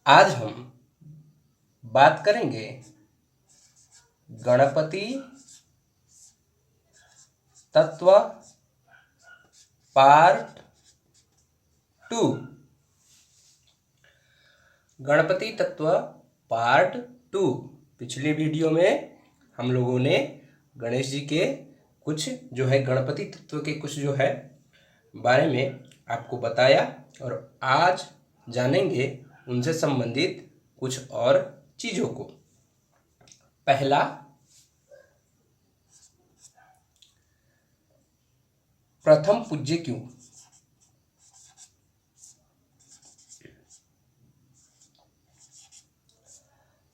आज हम बात करेंगे गणपति तत्व पार्ट 2। गणपति तत्व पार्ट 2। पिछली वीडियो में हम लोगों ने गणेश जी के कुछ जो है गणपति तत्व के कुछ जो है बारे में आपको बताया और आज जानेंगे उनसे संबंधित कुछ और चीज़ों को। पहला, प्रथम पूज्य क्यों?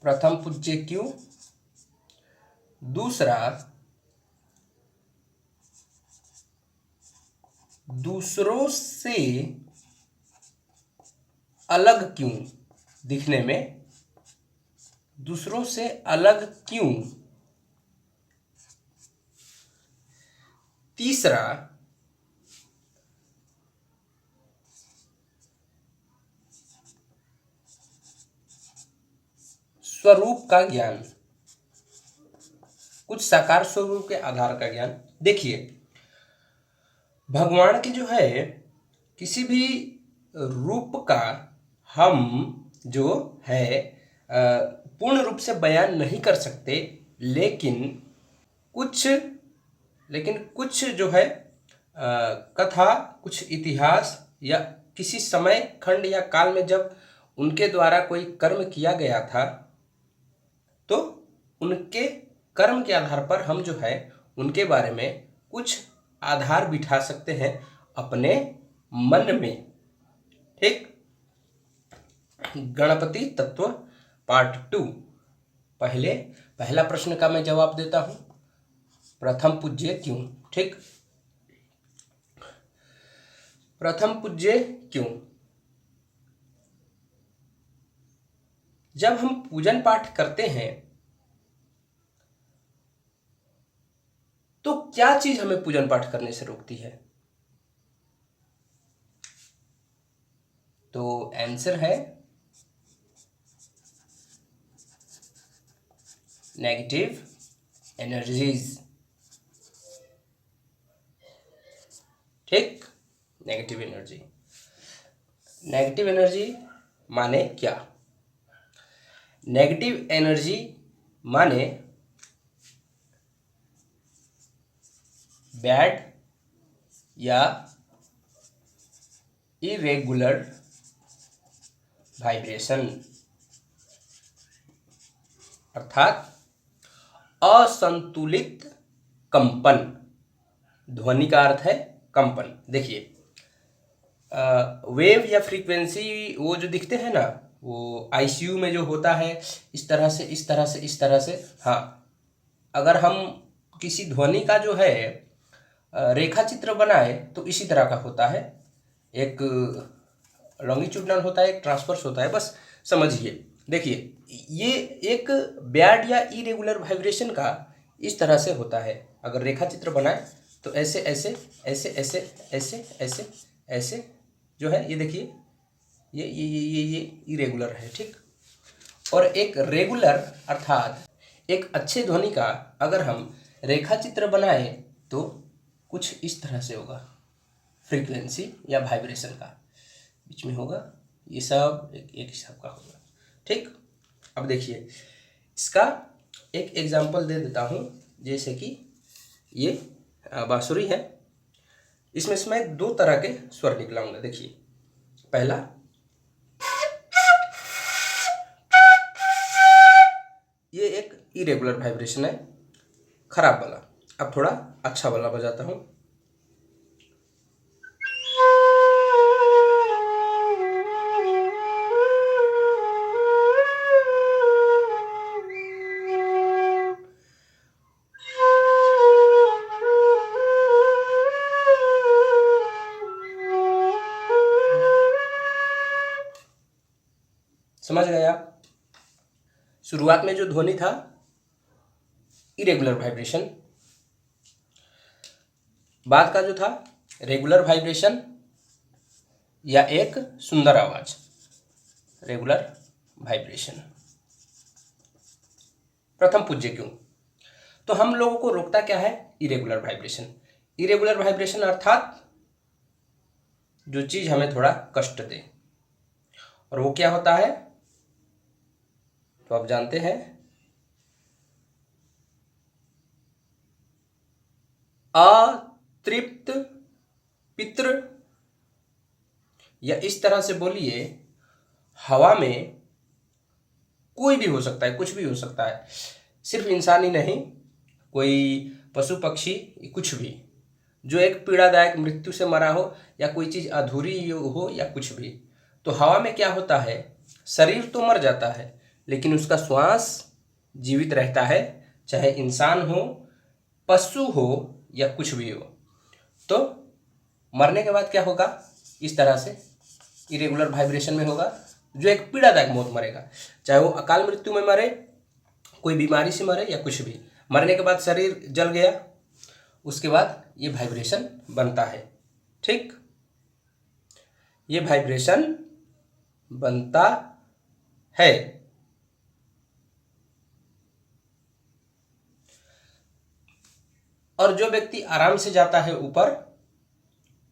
प्रथम पूज्य क्यों? दूसरा, दूसरों से अलग क्यों? दिखने में दूसरों से अलग क्यों? तीसरा, स्वरूप का ज्ञान, कुछ साकार स्वरूप के आधार का ज्ञान। देखिए, भगवान की जो है किसी भी रूप का हम जो है पूर्ण रूप से बयान नहीं कर सकते, लेकिन कुछ जो है कथा, कुछ इतिहास या किसी समय खंड या काल में जब उनके द्वारा कोई कर्म किया गया था तो उनके कर्म के आधार पर हम जो है उनके बारे में कुछ आधार बिठा सकते हैं अपने मन में। ठीक। गणपति तत्व पार्ट 2। पहला प्रश्न का मैं जवाब देता हूं, प्रथम पूज्य क्यों? ठीक। प्रथम पूज्य क्यों? जब हम पूजन पाठ करते हैं तो क्या चीज हमें पूजन पाठ करने से रोकती है? तो आंसर है नेगेटिव एनर्जीज। ठीक। Negative energy. नेगेटिव एनर्जी माने क्या? नेगेटिव एनर्जी माने बैड या इरेगुलर वाइब्रेशन, अर्थात असंतुलित कंपन। ध्वनि का अर्थ है कंपन। देखिए, वेव या फ्रीक्वेंसी वो जो दिखते हैं ना, वो आईसीयू में जो होता है इस तरह से इस तरह से इस तरह से। हाँ, अगर हम किसी ध्वनि का जो है रेखा चित्र बनाए तो इसी तरह का होता है। एक लॉन्गिट्यूडनल होता है, एक ट्रांसवर्स होता है, बस समझिए। देखिए, ये एक बैड या इरेगुलर वाइब्रेशन का इस तरह से होता है। अगर रेखा चित्र बनाए तो ऐसे ऐसे ऐसे ऐसे ऐसे ऐसे ऐसे जो है, ये देखिए, ये इरेगुलर है। ठीक। और एक रेगुलर अर्थात एक अच्छे ध्वनि का अगर हम रेखा चित्र बनाए तो कुछ इस तरह से होगा, फ्रीक्वेंसी या वाइब्रेशन का बीच में होगा, ये सब एक हिसाब का होगा। ठीक। अब देखिए, इसका एक एग्जांपल दे देता हूँ। जैसे कि ये बांसुरी है, इसमें से मैं 2 तरह के स्वर निकलाऊंगा। देखिए, पहला ये एक इरेगुलर वाइब्रेशन है, खराब वाला। अब थोड़ा अच्छा वाला बजाता हूँ। समझ गए आप? शुरुआत में जो ध्वनि था इरेगुलर वाइब्रेशन, बाद का जो था रेगुलर वाइब्रेशन या एक सुंदर आवाज, रेगुलर वाइब्रेशन। प्रथम पूज्य क्यों? तो हम लोगों को रोकता क्या है? Irregular vibration. इरेगुलर वाइब्रेशन अर्थात जो चीज हमें थोड़ा कष्ट दे, और वो क्या होता है? तो आप जानते हैं, अतृप्त पितृ, या इस तरह से बोलिए, हवा में कोई भी हो सकता है, कुछ भी हो सकता है, सिर्फ इंसान ही नहीं, कोई पशु पक्षी, कुछ भी जो एक पीड़ादायक मृत्यु से मरा हो, या कोई चीज अधूरी हो, या कुछ भी। तो हवा में क्या होता है? शरीर तो मर जाता है, लेकिन उसका श्वास जीवित रहता है, चाहे इंसान हो, पशु हो, या कुछ भी हो। तो मरने के बाद क्या होगा? इस तरह से इरेगुलर वाइब्रेशन में होगा, जो एक पीड़ादायक मौत मरेगा, चाहे वो अकाल मृत्यु में मरे, कोई बीमारी से मरे, या कुछ भी। मरने के बाद शरीर जल गया, उसके बाद ये वाइब्रेशन बनता है। ठीक, ये वाइब्रेशन बनता है। और जो व्यक्ति आराम से जाता है ऊपर,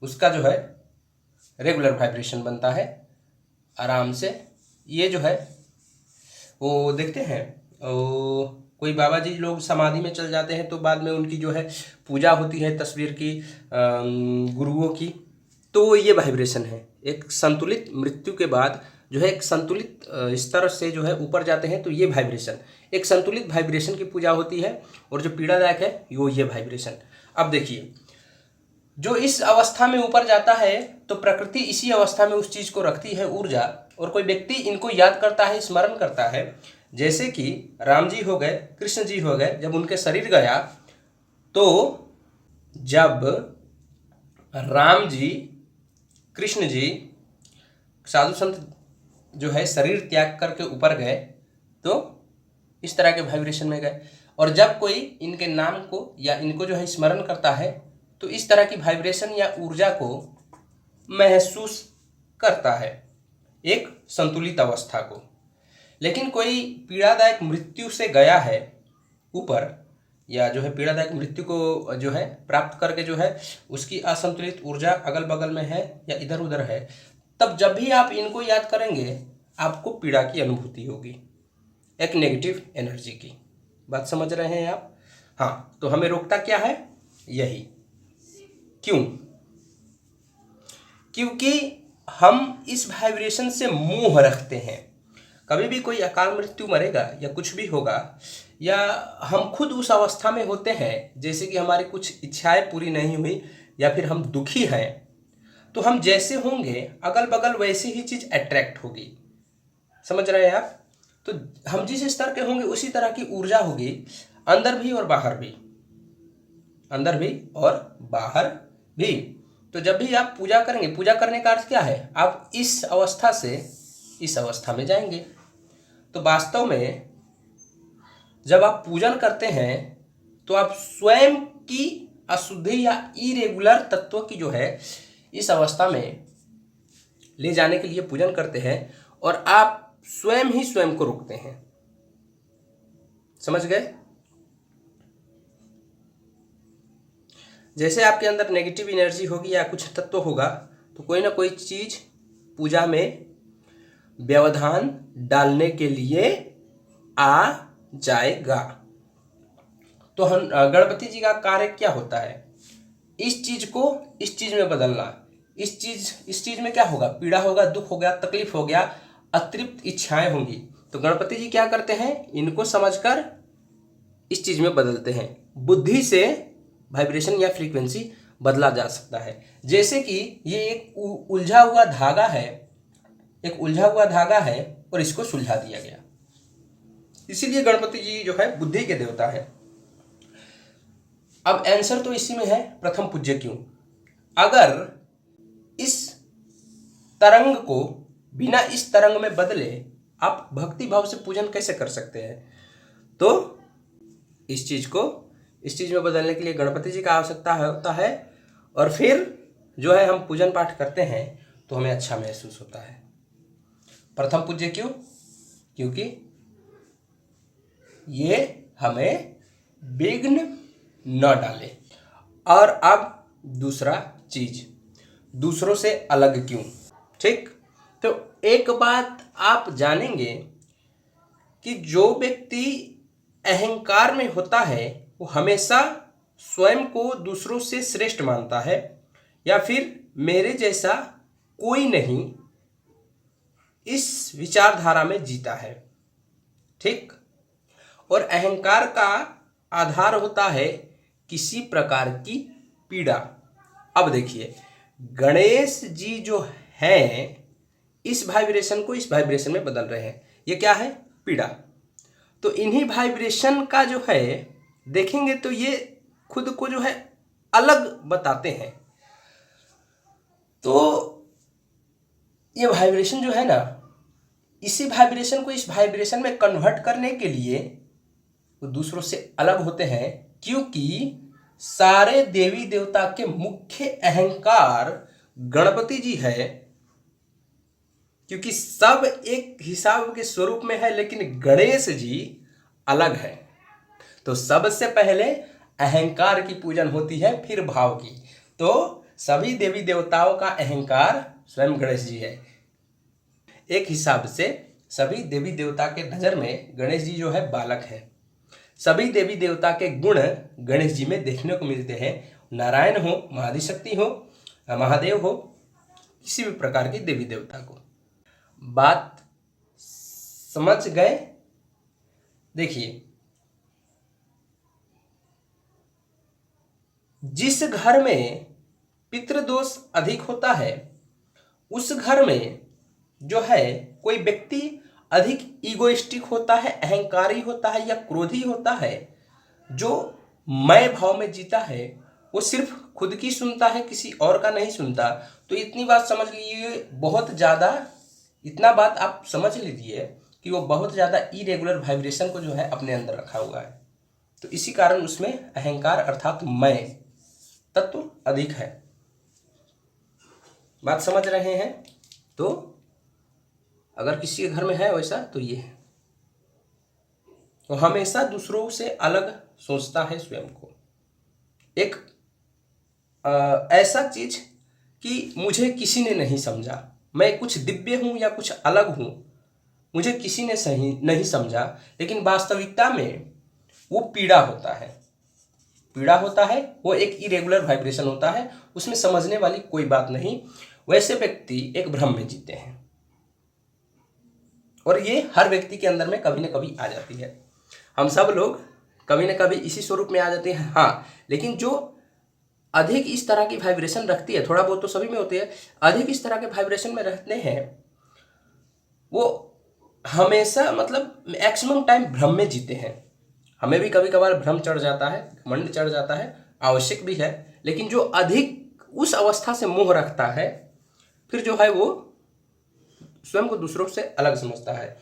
उसका जो है रेगुलर वाइब्रेशन बनता है आराम से। ये जो है वो देखते हैं, कोई बाबा जी लोग समाधि में चल जाते हैं, तो बाद में उनकी जो है पूजा होती है तस्वीर की, गुरुओं की, तो ये वाइब्रेशन है। एक संतुलित मृत्यु के बाद जो है एक संतुलित स्तर से जो है ऊपर जाते हैं, तो ये वाइब्रेशन, एक संतुलित वाइब्रेशन की पूजा होती है। और जो पीड़ादायक है वो ये वाइब्रेशन। अब देखिए, जो इस अवस्था में ऊपर जाता है, तो प्रकृति इसी अवस्था में उस चीज को रखती है ऊर्जा, और कोई व्यक्ति इनको याद करता है, स्मरण करता है। जैसे कि राम जी हो गए, कृष्ण जी हो गए, जब उनके शरीर गया, तो जब राम जी, कृष्ण जी, साधु संत जो है शरीर त्याग करके ऊपर गए, तो इस तरह के वाइब्रेशन में गए। और जब कोई इनके नाम को या इनको जो है स्मरण करता है, तो इस तरह की वाइब्रेशन या ऊर्जा को महसूस करता है, एक संतुलित अवस्था को। लेकिन कोई पीड़ादायक मृत्यु से गया है ऊपर, या जो है पीड़ादायक मृत्यु को जो है प्राप्त करके जो है उसकी असंतुलित ऊर्जा अगल बगल में है या इधर उधर है, तब जब भी आप इनको याद करेंगे, आपको पीड़ा की अनुभूति होगी, एक नेगेटिव एनर्जी की। बात समझ रहे हैं आप? हाँ, तो हमें रोकता क्या है? यही। क्यों? क्योंकि हम इस वाइब्रेशन से मोह रखते हैं। कभी भी कोई अकाल मृत्यु मरेगा या कुछ भी होगा, या हम खुद उस अवस्था में होते हैं, जैसे कि हमारी कुछ इच्छाएं पूरी नहीं हुई, या फिर हम दुखी हैं, तो हम जैसे होंगे अगल बगल वैसे ही चीज अट्रैक्ट होगी। समझ रहे हैं आप? तो हम जिस स्तर के होंगे उसी तरह की ऊर्जा होगी, अंदर भी और बाहर भी, अंदर भी और बाहर भी। तो जब भी आप पूजा करेंगे, पूजा करने का अर्थ क्या है? आप इस अवस्था से इस अवस्था में जाएंगे। तो वास्तव में जब आप पूजन करते हैं, तो आप स्वयं की अशुद्धि या इरेगुलर तत्व की जो है इस अवस्था में ले जाने के लिए पूजन करते हैं, और आप स्वयं ही स्वयं को रोकते हैं। समझ गए? जैसे आपके अंदर नेगेटिव एनर्जी होगी या कुछ तत्व होगा, तो कोई ना कोई चीज पूजा में व्यवधान डालने के लिए आ जाएगा। तो हम गणपति जी का कार्य क्या होता है? इस चीज को इस चीज में बदलना। इस चीज में क्या होगा? पीड़ा होगा, दुख हो गया, तकलीफ हो गया, अतृप्त इच्छाएं होंगी। तो गणपति जी क्या करते हैं? इनको समझकर इस चीज में बदलते हैं। बुद्धि से वाइब्रेशन या फ्रीक्वेंसी बदला जा सकता है। जैसे कि ये एक उलझा हुआ धागा है, एक उलझा हुआ धागा है, और इसको सुलझा दिया गया। इसीलिए गणपति जी जो है बुद्धि के देवता है। अब आंसर तो इसी में है, प्रथम पूज्य क्यों। अगर इस तरंग को बिना इस तरंग में बदले आप भक्ति भाव से पूजन कैसे कर सकते हैं? तो इस चीज में बदलने के लिए गणपति जी का आवश्यकता होता है, और फिर जो है हम पूजन पाठ करते हैं तो हमें अच्छा महसूस होता है। प्रथम पूज्य क्यों? क्योंकि ये हमें विघ्न न डाले। और अब दूसरा चीज, दूसरों से अलग क्यों। ठीक, तो एक बात आप जानेंगे कि जो व्यक्ति अहंकार में होता है वो हमेशा स्वयं को दूसरों से श्रेष्ठ मानता है, या फिर मेरे जैसा कोई नहीं, इस विचारधारा में जीता है। ठीक, और अहंकार का आधार होता है किसी प्रकार की पीड़ा। अब देखिए, गणेश जी जो हैं इस वाइब्रेशन को इस वाइब्रेशन में बदल रहे हैं। ये क्या है? पीड़ा। तो इन्हीं वाइब्रेशन का जो है देखेंगे तो ये खुद को जो है अलग बताते हैं। तो ये वाइब्रेशन जो है ना, इसी वाइब्रेशन को इस वाइब्रेशन में कन्वर्ट करने के लिए वो दूसरों से अलग होते हैं, क्योंकि सारे देवी देवता के मुख्य अहंकार गणपति जी है। क्योंकि सब एक हिसाब के स्वरूप में है, लेकिन गणेश जी अलग है। तो सबसे पहले अहंकार की पूजन होती है, फिर भाव की। तो सभी देवी देवताओं का अहंकार स्वयं गणेश जी है। एक हिसाब से सभी देवी देवता के नजर में गणेश जी जो है बालक है। सभी देवी देवता के गुण गणेश जी में देखने को मिलते हैं। नारायण हो, महादिशक्ति हो, महादेव हो, किसी भी प्रकार की देवी देवता को। बात समझ गए? देखिए, जिस घर में पितृदोष अधिक होता है उस घर में जो है कोई व्यक्ति अधिक ईगोइस्टिक होता है, अहंकारी होता है या क्रोधी होता है। जो मैं भाव में जीता है वो सिर्फ खुद की सुनता है, किसी और का नहीं सुनता। तो इतनी बात समझ लीजिए, बहुत ज़्यादा, इतना बात आप समझ लीजिए कि वो बहुत ज़्यादा इरेगुलर वाइब्रेशन को जो है अपने अंदर रखा हुआ है। तो इसी कारण उसमें अहंकार अर्थात मैं तत्व अधिक है। बात समझ रहे हैं? तो अगर किसी के घर में है वैसा तो ये है, तो हमेशा दूसरों से अलग सोचता है स्वयं को। एक ऐसा चीज कि मुझे किसी ने नहीं समझा, मैं कुछ दिव्य हूं या कुछ अलग हूं, मुझे किसी ने सही नहीं समझा। लेकिन वास्तविकता में वो पीड़ा होता है, पीड़ा होता है, वो एक इरेगुलर वाइब्रेशन होता है, उसमें समझने वाली कोई बात नहीं। वैसे व्यक्ति एक भ्रम में जीते हैं, और ये हर व्यक्ति के अंदर में कभी न कभी आ जाती है। हम सब लोग कभी न कभी इसी स्वरूप में आ जाते हैं। हाँ, लेकिन जो अधिक इस तरह की वाइब्रेशन रखती है, थोड़ा बहुत तो सभी में होती है, अधिक इस तरह के वाइब्रेशन में रहते हैं वो हमेशा मतलब मैक्सिमम टाइम भ्रम में जीते हैं। हमें भी कभी कभार भ्रम चढ़ जाता है, घमंड चढ़ जाता है, आवश्यक भी है। लेकिन जो अधिक उस अवस्था से मोह रखता है फिर जो है वो स्वयं को दूसरों से अलग समझता है।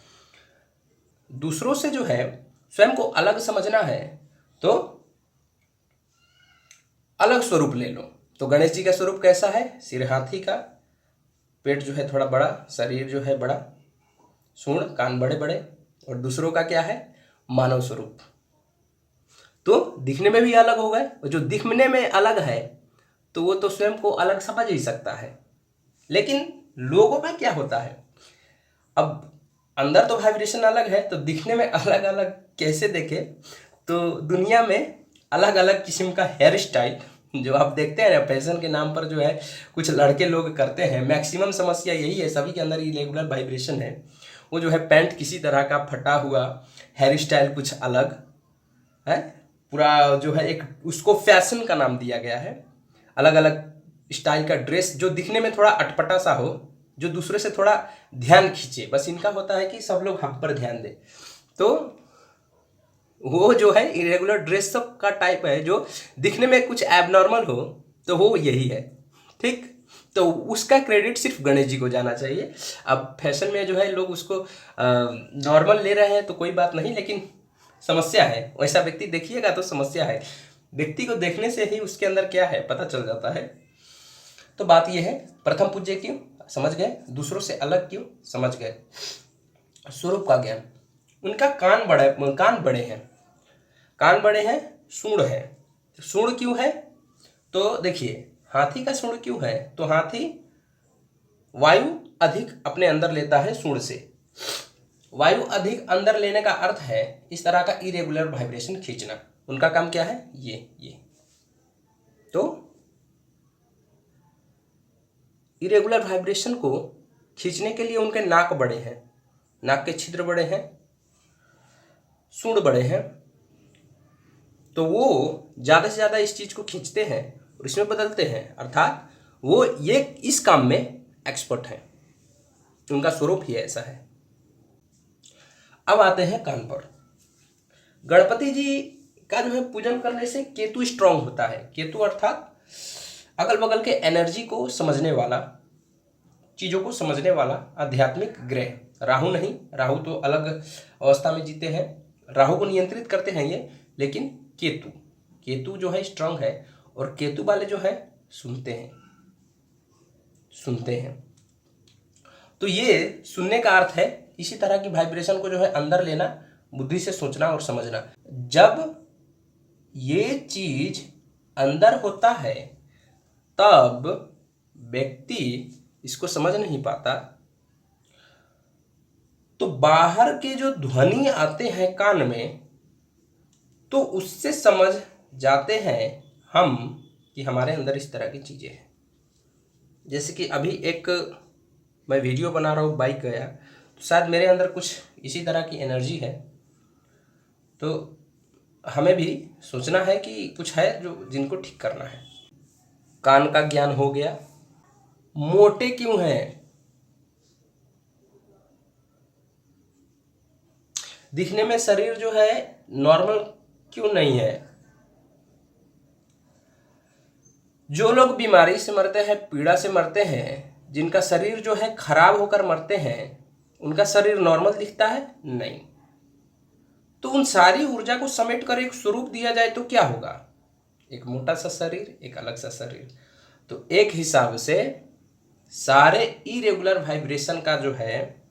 दूसरों से जो है स्वयं को अलग समझना है तो अलग स्वरूप ले लो। तो गणेश जी का स्वरूप कैसा है? सिर हाथी का, पेट जो है थोड़ा बड़ा, शरीर जो है बड़ा, सूंड, कान बड़े बड़े। और दूसरों का क्या है? मानव स्वरूप। तो दिखने में भी अलग हो गए, और जो दिखने में अलग है तो वो तो स्वयं को अलग समझ ही सकता है। लेकिन लोगों में क्या होता है, अब अंदर तो वाइब्रेशन अलग है, तो दिखने में अलग अलग कैसे देखे? तो दुनिया में अलग अलग किस्म का हेयर स्टाइल जो आप देखते हैं ना, फैशन के नाम पर जो है कुछ लड़के लोग करते हैं। मैक्सिमम समस्या यही है, सभी के अंदर इरेगुलर वाइब्रेशन है। वो जो है पैंट किसी तरह का फटा हुआ, हेयर स्टाइल कुछ अलग है, पूरा जो है एक उसको फैशन का नाम दिया गया है। अलग अलग स्टाइल का ड्रेस जो दिखने में थोड़ा अटपटा सा हो, जो दूसरे से थोड़ा ध्यान खींचे, बस इनका होता है कि सब लोग हम पर ध्यान दें। तो वो जो है इरेगुलर ड्रेस सब का टाइप है, जो दिखने में कुछ एबनॉर्मल हो तो वो यही है। ठीक, तो उसका क्रेडिट सिर्फ गणेश जी को जाना चाहिए। अब फैशन में जो है लोग उसको नॉर्मल ले रहे हैं तो कोई बात नहीं, लेकिन समस्या है। वैसा व्यक्ति देखिएगा तो समस्या है। व्यक्ति को देखने से ही उसके अंदर क्या है पता चल जाता है। तो बात यह है, प्रथम पूज्य क्यों समझ गए, दूसरों से अलग क्यों समझ गए। स्वरूप का ज्ञान। उनका कान बड़े हैं, कान बड़े हैं, सूंड है। सूंड क्यों है? तो देखिए, हाथी का सूंड क्यों है? तो हाथी वायु अधिक अपने अंदर लेता है सूंड से। वायु अधिक अंदर लेने का अर्थ है इस तरह का इरेगुलर वाइब्रेशन खींचना। उनका काम क्या है? ये तो इरेगुलर वाइब्रेशन को खींचने के लिए उनके नाक बड़े हैं, नाक के छिद्र बड़े हैं, सूंड बड़े हैं, तो वो ज़्यादा से ज़्यादा इस चीज़ को खींचते हैं और इसमें बदलते हैं, अर्थात वो ये इस काम में एक्सपर्ट हैं, उनका स्वरूप ही ऐसा है। अब आते हैं कान पर। गणपति जी का जो है पूजन करने से केतु स्ट्रांग होता है। केतु अर्थात अगल बगल के एनर्जी को समझने वाला, चीज़ों को समझने वाला आध्यात्मिक ग्रह। राहु नहीं, राहु तो अलग अवस्था में जीते हैं, राहु को नियंत्रित करते हैं ये, लेकिन केतु जो है स्ट्रांग है, और केतु वाले जो है सुनते हैं। तो ये सुनने का अर्थ है इसी तरह की वाइब्रेशन को जो है अंदर लेना, बुद्धि से सोचना और समझना। जब ये चीज अंदर होता है तब व्यक्ति इसको समझ नहीं पाता, तो बाहर के जो ध्वनि आते हैं कान में, तो उससे समझ जाते हैं हम कि हमारे अंदर इस तरह की चीज़ें हैं। जैसे कि अभी एक मैं वीडियो बना रहा हूँ, बाइक गया, तो शायद मेरे अंदर कुछ इसी तरह की एनर्जी है, तो हमें भी सोचना है कि कुछ है जो जिनको ठीक करना है। कान का ज्ञान हो गया। मोटे क्यों हैं? दिखने में शरीर जो है नॉर्मल क्यों नहीं है? जो लोग बीमारी से मरते हैं, पीड़ा से मरते हैं, जिनका शरीर जो है खराब होकर मरते हैं, उनका शरीर नॉर्मल दिखता है? नहीं। तो उन सारी ऊर्जा को समेट कर एक स्वरूप दिया जाए तो क्या होगा? एक मोटा सा शरीर, एक अलग सा शरीर। तो एक हिसाब से सारे इरेगुलर वाइब्रेशन का जो है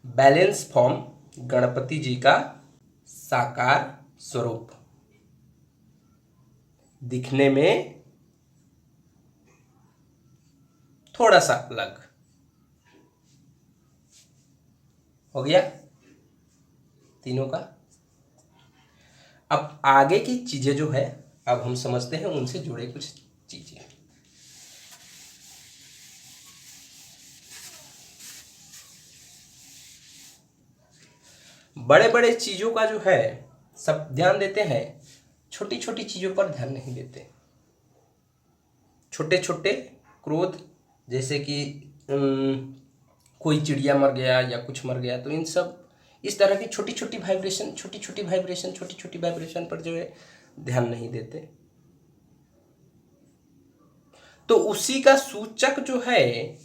बैलेंस फॉर्म गणपति जी का साकार स्वरूप, दिखने में थोड़ा सा अलग हो गया तीनों का। अब आगे की चीजें जो है अब हम समझते हैं, उनसे जुड़े कुछ चीजें। बड़े बड़े चीजों का जो है सब ध्यान देते हैं, छोटी छोटी चीजों पर ध्यान नहीं देते। छोटे छोटे क्रोध, जैसे कि कोई चिड़िया मर गया या कुछ मर गया, तो इन सब इस तरह की छोटी छोटी वाइब्रेशन पर जो है ध्यान नहीं देते। तो उसी का सूचक जो है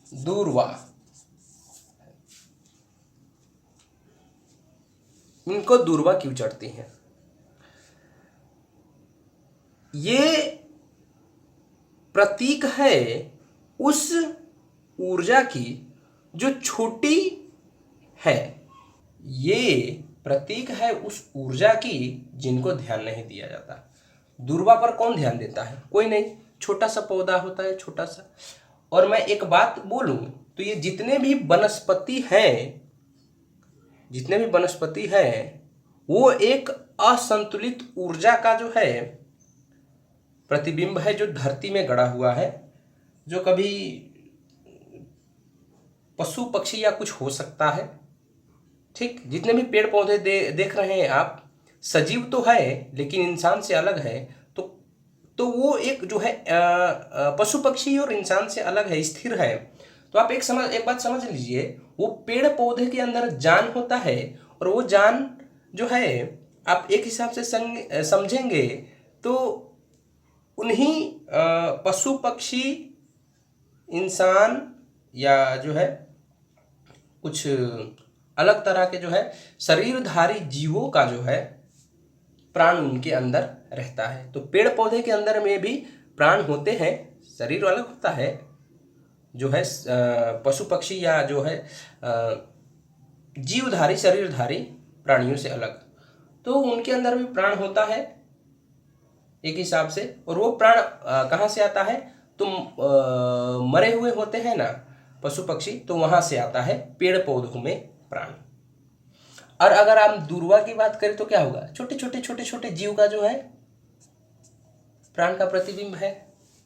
दूर्वा, इनको दूर्वा क्यों चढ़ती है? ये प्रतीक है उस ऊर्जा की जो छोटी है। ये प्रतीक है उस ऊर्जा की जिनको ध्यान नहीं दिया जाता। दूर्वा पर कौन ध्यान देता है? कोई नहीं। छोटा सा पौधा होता है, छोटा सा। और मैं एक बात बोलूं तो ये जितने भी वनस्पति हैं वो एक असंतुलित ऊर्जा का जो है प्रतिबिंब है, जो धरती में गड़ा हुआ है, जो कभी पशु पक्षी या कुछ हो सकता है। ठीक, जितने भी पेड़ पौधे देख रहे हैं आप, सजीव तो है लेकिन इंसान से अलग है। तो वो एक जो है पशु पक्षी और इंसान से अलग है, स्थिर है। तो आप एक बात समझ लीजिए, वो पेड़ पौधे के अंदर जान होता है, और वो जान जो है आप एक हिसाब से समझेंगे तो उन्हीं पशु पक्षी, इंसान या जो है कुछ अलग तरह के जो है शरीरधारी जीवों का जो है प्राण उनके अंदर रहता है। तो पेड़ पौधे के अंदर में भी प्राण होते हैं, शरीर अलग होता है। जो है पशु पक्षी या जो है जीवधारी शरीरधारी प्राणियों से अलग, तो उनके अंदर भी प्राण होता है एक हिसाब से। और वो प्राण कहाँ से आता है? तो मरे हुए होते हैं ना पशु पक्षी, तो वहां से आता है पेड़ पौधों में प्राण। और अगर हम दूर्वा की बात करें तो क्या होगा? छोटे छोटे छोटे छोटे जीव का जो है प्राण का प्रतिबिंब है।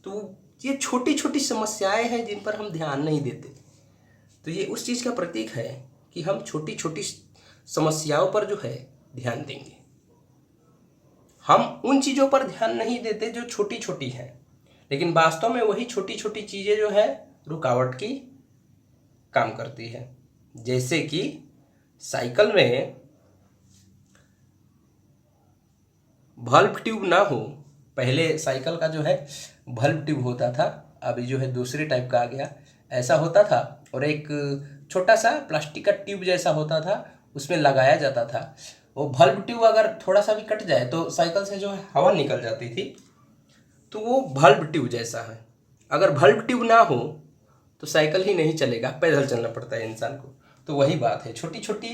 तो ये छोटी छोटी समस्याएं हैं जिन पर हम ध्यान नहीं देते। तो ये उस चीज़ का प्रतीक है कि हम छोटी छोटी समस्याओं पर जो है ध्यान देंगे। हम उन चीज़ों पर ध्यान नहीं देते जो छोटी छोटी हैं, लेकिन वास्तव में वही छोटी छोटी चीज़ें जो है रुकावट की काम करती है। जैसे कि साइकिल में बल्ब ट्यूब ना हो, पहले साइकिल का जो है बल्ब ट्यूब होता था, अभी जो है दूसरे टाइप का आ गया, ऐसा होता था। और एक छोटा सा प्लास्टिक का ट्यूब जैसा होता था, उसमें लगाया जाता था। वो बल्ब ट्यूब अगर थोड़ा सा भी कट जाए तो साइकिल से जो है हवा निकल जाती थी, तो वो बल्ब ट्यूब जैसा है। अगर बल्ब ट्यूब ना हो तो साइकिल ही नहीं चलेगा, पैदल चलना पड़ता है इंसान को। तो वही बात है, छोटी छोटी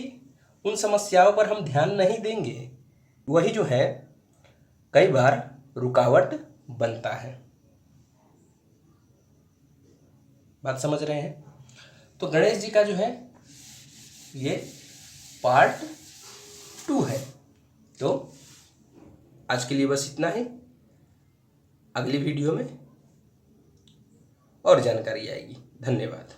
उन समस्याओं पर हम ध्यान नहीं देंगे, वही जो है कई बार रुकावट बनता है। बात समझ रहे हैं? तो गणेश जी का जो है ये पार्ट 2 है। तो आज के लिए बस इतना ही। अगली वीडियो में और जानकारी आएगी। धन्यवाद।